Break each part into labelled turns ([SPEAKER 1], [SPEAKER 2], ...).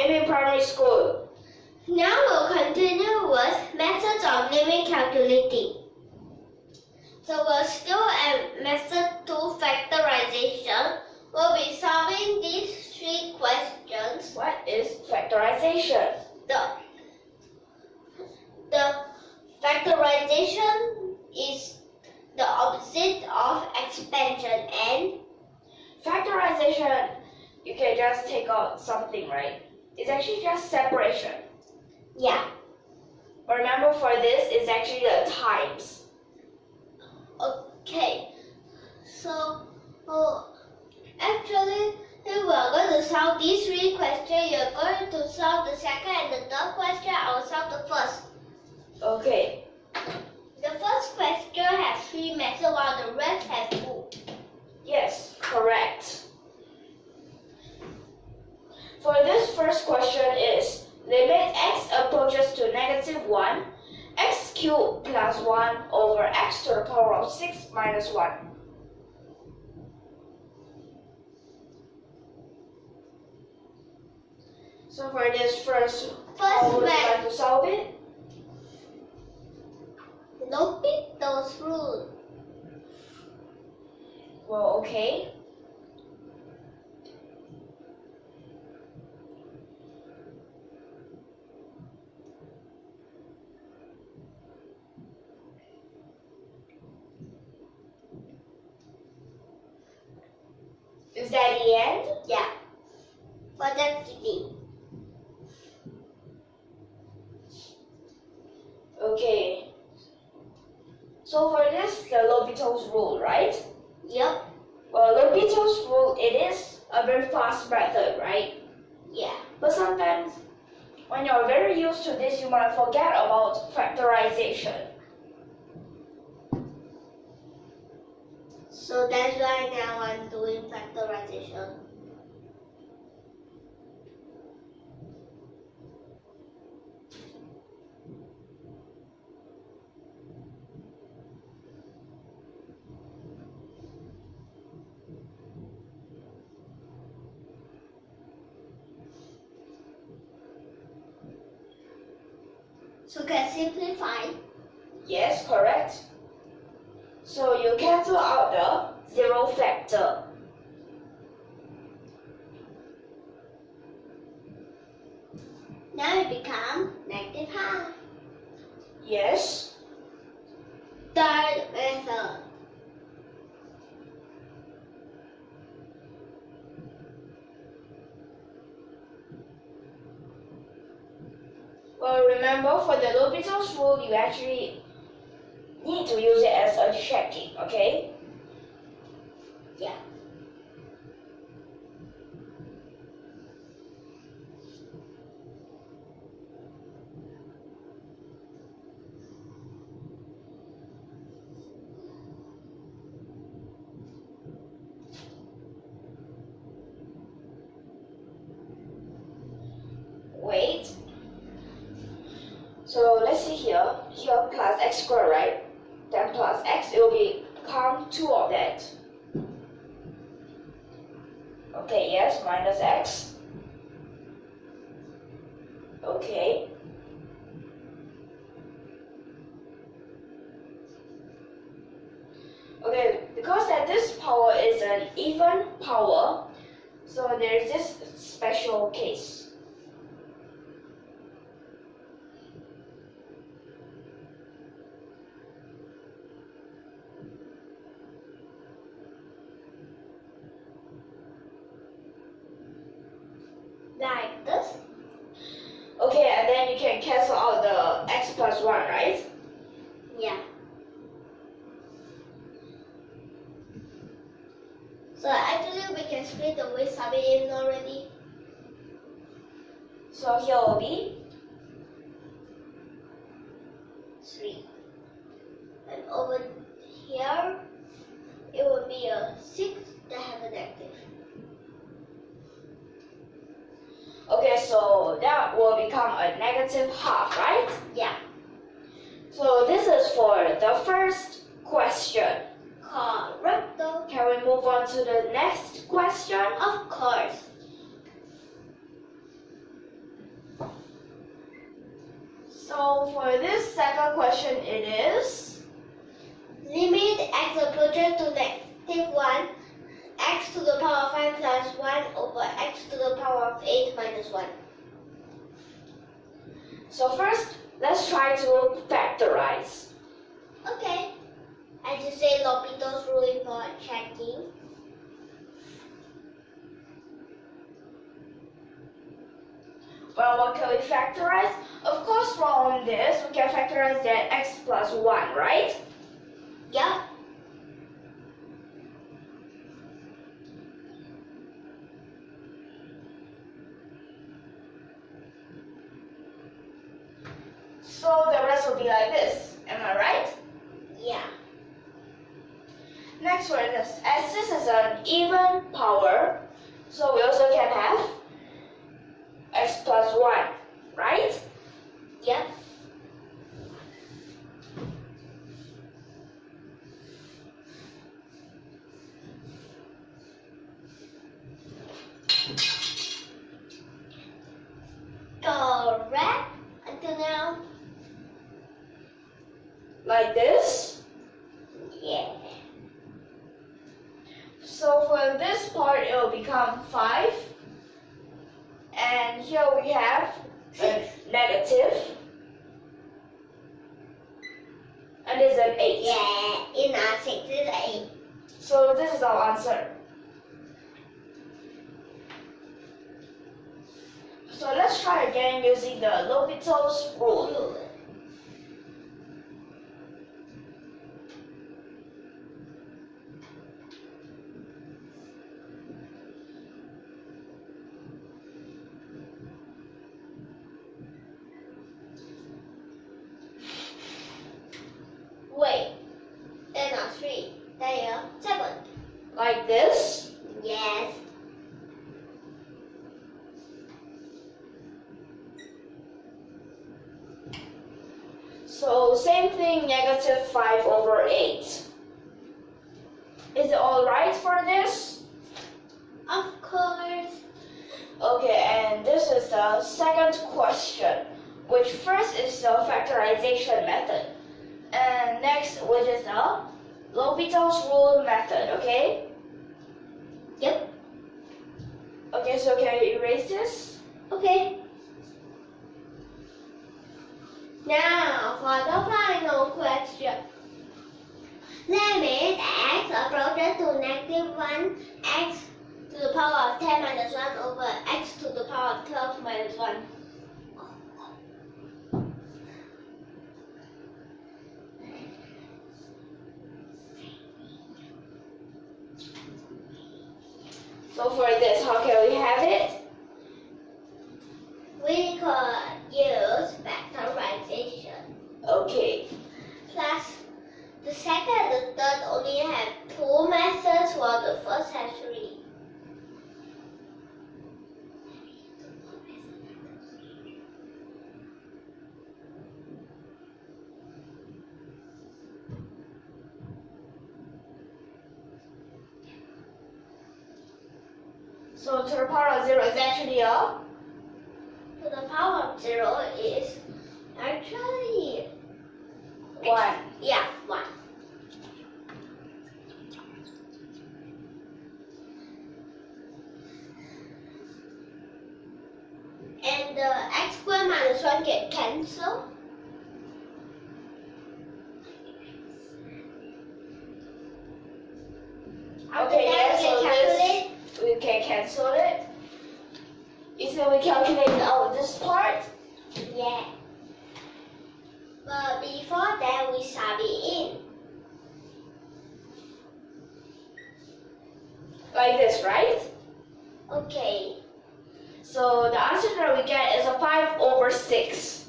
[SPEAKER 1] YUMIN Primary School.
[SPEAKER 2] Now we'll continue with methods of naming calculating. So we're still at method 2 factorization. We'll be solving these 3 questions.
[SPEAKER 1] What is factorization?
[SPEAKER 2] The factorization is the opposite of expansion, and
[SPEAKER 1] Factorization, you can just take out something, right? It's actually just separation.
[SPEAKER 2] yeah.
[SPEAKER 1] Remember, for this, it's actually the times.
[SPEAKER 2] Okay. So actually, if we're going to solve these 3 questions, you're going to solve the second and the third question. I will solve the first.
[SPEAKER 1] Okay.
[SPEAKER 2] The first question has 3 methods while the rest has 2.
[SPEAKER 1] Yes, correct. For this first question is, limit x approaches to -1, x cubed plus 1 over x to the power of 6 minus 1. So for this first how would you like to solve it?
[SPEAKER 2] L'Hopital's rule.
[SPEAKER 1] Well, okay. Is that the end?
[SPEAKER 2] Yeah. But that's the
[SPEAKER 1] Okay. So for this, the L'Hopital's rule, right?
[SPEAKER 2] Yep.
[SPEAKER 1] Well, L'Hopital's rule, it is a very fast method, right?
[SPEAKER 2] Yeah.
[SPEAKER 1] But sometimes, when you're very used to this, you might forget about factorization.
[SPEAKER 2] So that's why now I'm doing factorization. So can simplify.
[SPEAKER 1] Yes, correct. So you cancel out the 0 factor.
[SPEAKER 2] Now it becomes -half.
[SPEAKER 1] Yes.
[SPEAKER 2] Third method.
[SPEAKER 1] Well, remember, for the L'Hopital's rule, you actually need to use it as a checking, okay?
[SPEAKER 2] Yeah.
[SPEAKER 1] Wait. So let's see here. Here plus x squared, right? Then plus x, it will become 2 of that. Okay, yes, minus x. Okay. Okay, because that this power is an even power, so there's this special case.
[SPEAKER 2] Like this.
[SPEAKER 1] Okay, and then you can cancel out the x plus 1, right?
[SPEAKER 2] Yeah. So actually we can split the way sub it in already.
[SPEAKER 1] So here will be
[SPEAKER 2] 3. And over here it will be a 6 that have a negative.
[SPEAKER 1] okay, so that will become a -half, right?
[SPEAKER 2] Yeah.
[SPEAKER 1] So this is for the first question.
[SPEAKER 2] Correcto.
[SPEAKER 1] Can we move on to the next question?
[SPEAKER 2] Of course.
[SPEAKER 1] So for this second question, it is
[SPEAKER 2] Limit x approaches to -1, x to the power of 5 plus 1 over x to the power of 8 minus 1.
[SPEAKER 1] so first let's try to factorize.
[SPEAKER 2] Okay. I just say L'Hopital's rule for checking.
[SPEAKER 1] Well, what can we factorize? Of course, from this we can factorize that x plus 1, right?
[SPEAKER 2] Yep.
[SPEAKER 1] So the rest will be like this. Am I right?
[SPEAKER 2] Yeah.
[SPEAKER 1] Next for this, as this is an even power, so we also can have x plus 1, right?
[SPEAKER 2] Yep. Correct until now.
[SPEAKER 1] Like this.
[SPEAKER 2] Yeah.
[SPEAKER 1] So for this part, it will become 5. And here we have a negative. And this is an 8.
[SPEAKER 2] Yeah, in our 6 is 8.
[SPEAKER 1] So this is our answer. So let's try again using the L'Hopital's rule.
[SPEAKER 2] Wait. Then our 3. There, 7.
[SPEAKER 1] Like this.
[SPEAKER 2] Yes.
[SPEAKER 1] So same thing, negative 5 over 8. Is it alright for this?
[SPEAKER 2] Of course.
[SPEAKER 1] Okay, and this is the second question, which first is the factorization method. And next, which is the L'Hopital's rule method, okay?
[SPEAKER 2] Yep.
[SPEAKER 1] Okay, so can you erase this?
[SPEAKER 2] Okay. Now for the final question. Limit x approaches to -1, x to the power of 10 minus 1 over x to the power of 12 minus 1.
[SPEAKER 1] So for this, how can we have it?
[SPEAKER 2] We could use factorization.
[SPEAKER 1] Okay.
[SPEAKER 2] Plus, the second and the third only have 2 methods, while the first has 3.
[SPEAKER 1] So to the power of 0 is actually a?
[SPEAKER 2] To the power of 0 is actually
[SPEAKER 1] 1.
[SPEAKER 2] Yeah, 1. And the x squared minus 1 get cancelled.
[SPEAKER 1] Okay, yes, so this, we can cancel it. You said we calculated out this part?
[SPEAKER 2] Yeah. But before that, we sub it in.
[SPEAKER 1] Like this, right?
[SPEAKER 2] Okay.
[SPEAKER 1] So the answer that we get is a 5 over 6.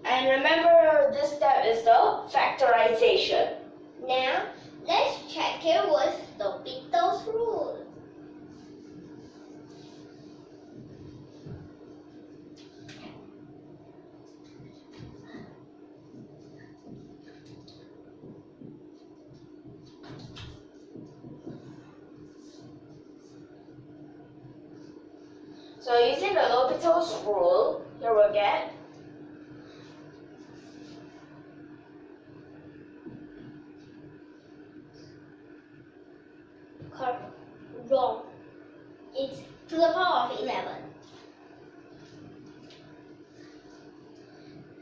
[SPEAKER 1] And remember, this step is the factorization.
[SPEAKER 2] Now, let's check it with L'Hopital's rule.
[SPEAKER 1] So using the L'Hopital's rule, here we get
[SPEAKER 2] to the power of 11.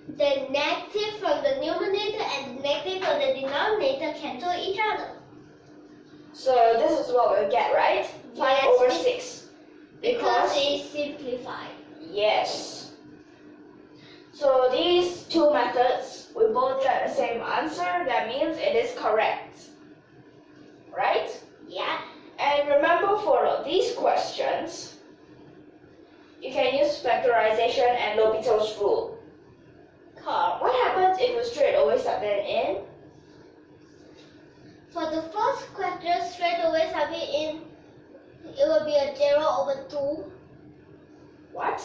[SPEAKER 2] The negative from the numerator and the negative from the denominator cancel each other.
[SPEAKER 1] So this is what we get, right? 5
[SPEAKER 2] Yes,
[SPEAKER 1] over 6.
[SPEAKER 2] Because it's simplified.
[SPEAKER 1] Yes. So these two methods, we both get the same answer. That means it is correct. Right?
[SPEAKER 2] Yeah.
[SPEAKER 1] And remember, for these questions, you can use factorization and L'Hopital's rule. What happens if you straight away submit in?
[SPEAKER 2] For the first question, straight away submit in, it will be a 0 over 2.
[SPEAKER 1] What?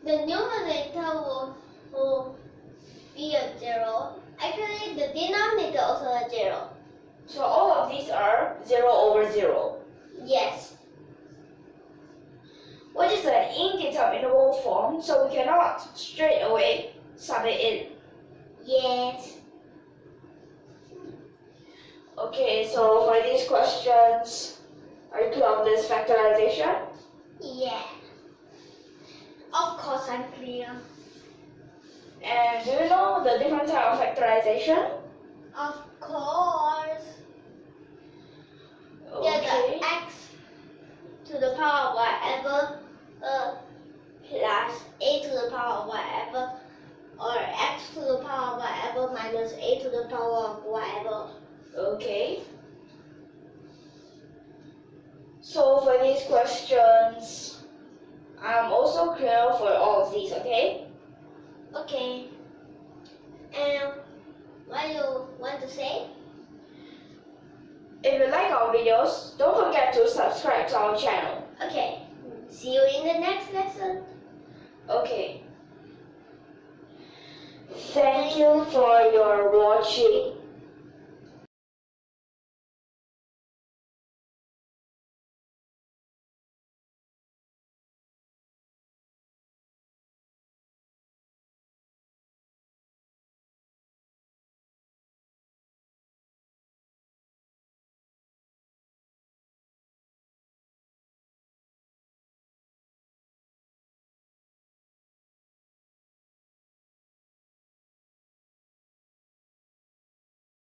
[SPEAKER 2] The numerator will be a 0. Actually, the denominator also a 0.
[SPEAKER 1] So all of these are 0 over 0.
[SPEAKER 2] Yes.
[SPEAKER 1] Which is an indeterminable form, so we cannot straight away submit in.
[SPEAKER 2] Yes.
[SPEAKER 1] Okay, so for these questions, are you clear on this factorization?
[SPEAKER 2] Yeah. Of course I'm clear.
[SPEAKER 1] And do you know the different type of factorization?
[SPEAKER 2] Of course. Yeah,
[SPEAKER 1] Okay.
[SPEAKER 2] the x to the power of whatever plus a to the power of whatever, or x to the power of whatever minus a to the power of whatever.
[SPEAKER 1] Okay. So for these questions, I'm also clear for all of these, okay?
[SPEAKER 2] Okay. And what you want to say?
[SPEAKER 1] If you like our videos, don't forget to subscribe to our channel.
[SPEAKER 2] Okay. See you in the next lesson.
[SPEAKER 1] Okay. Thank you for your watching.